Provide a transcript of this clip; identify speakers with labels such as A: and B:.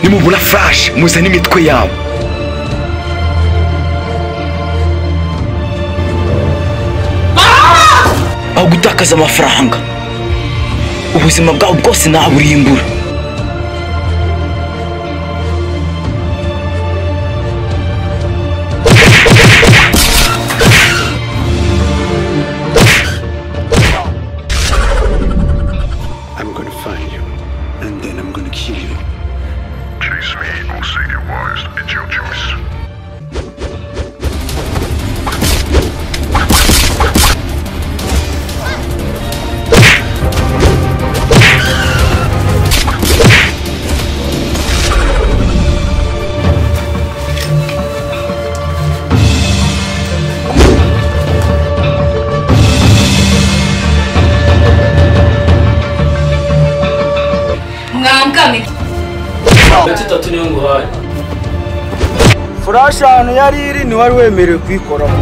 A: nimubona flash muzane imitwe yabo. Aho gutakaza amafaranga ubuzima bwawe bwose naburimbura.
B: I'm gonna find you and then I'm gonna kill you.
C: Chase me or save your lives. It's your choice.
D: Tatu niyo nguhaye.
E: Flash ahantu yari iri ni wari wemerewe kuyikoraho.